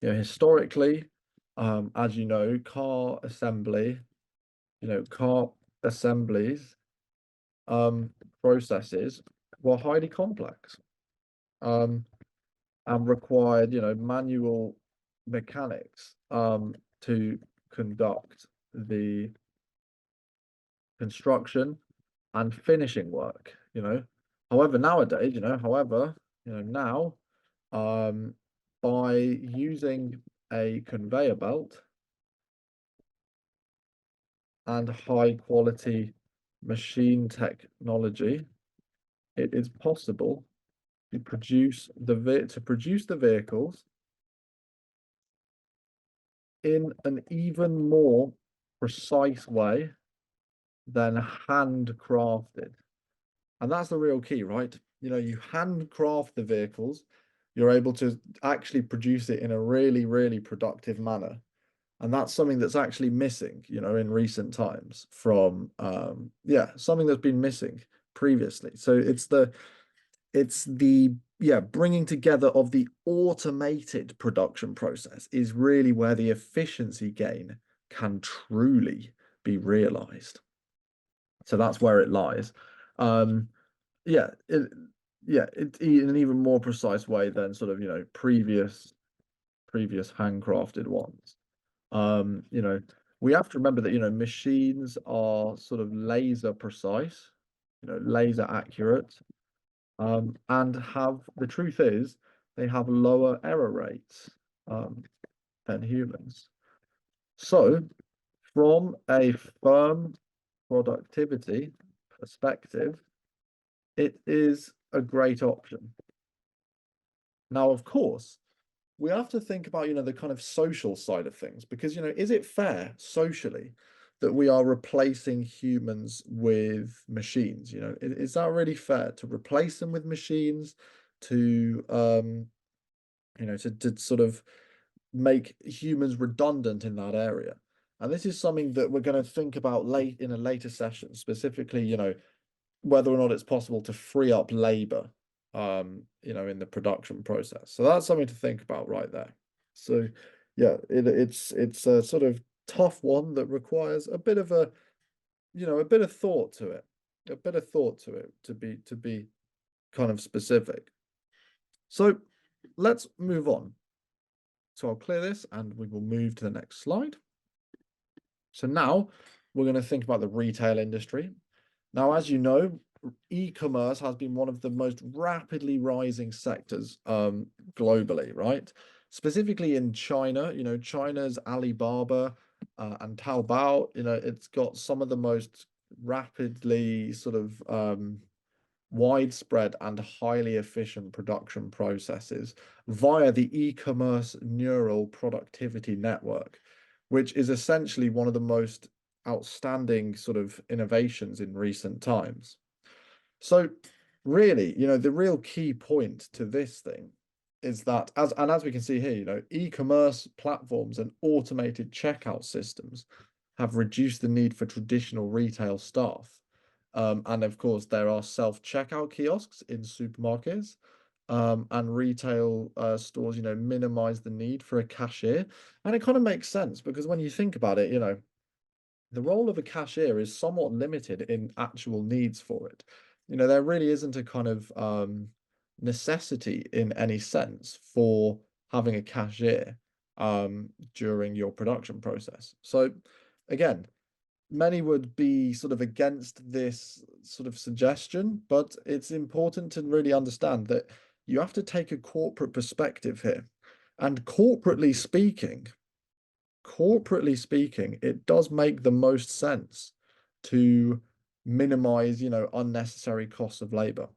Historically, as you know, car assemblies, processes were highly complex, um, and required, manual mechanics, to conduct the construction and finishing work. However, nowadays, now, um, by using a conveyor belt and high quality machine technology, it is possible to produce the vehicles in an even more precise way than handcrafted. And that's the real key, right? You handcraft the vehicles, you're able to actually produce it in a really, really productive manner. And that's something that's actually missing, in recent times from, something that's been missing previously. So it's the bringing together of the automated production process is really where the efficiency gain can truly be realized. So that's where it lies. Um, yeah, it, it's in an even more precise way than sort of, previous handcrafted ones. We have to remember that, machines are sort of laser precise, laser accurate, and the truth is they have lower error rates, than humans. So from a firm productivity perspective, it is a great option. Now, of course, we have to think about, the kind of social side of things, because, is it fair socially that we are replacing humans with machines? Is that really fair to replace them with machines, to to sort of make humans redundant in that area? And this is something that we're going to think about in a later session, specifically, whether or not it's possible to free up labor, in the production process. So that's something to think about right there. So yeah, it's a sort of tough one that requires a bit of a bit of thought to it, to be kind of specific. So let's move on. So I'll clear this and we will move to the next slide. So now we're going to think about the retail industry. Now, as you know, e-commerce has been one of the most rapidly rising sectors, globally, right? Specifically in China, China's Alibaba, and Taobao, it's got some of the most rapidly sort of, widespread and highly efficient production processes via the e-commerce neural productivity network, which is essentially one of the most outstanding sort of innovations in recent times. So really, the real key point to this thing is that as we can see here, e-commerce platforms and automated checkout systems have reduced the need for traditional retail staff. And of course, there are self-checkout kiosks in supermarkets, and retail stores, minimize the need for a cashier. And it kind of makes sense because when you think about it, the role of a cashier is somewhat limited in actual needs for it. There really isn't a kind of necessity in any sense for having a cashier during your production process. So again, many would be sort of against this sort of suggestion, but it's important to really understand that you have to take a corporate perspective here. And corporately speaking, it does make the most sense to minimize, unnecessary costs of labor.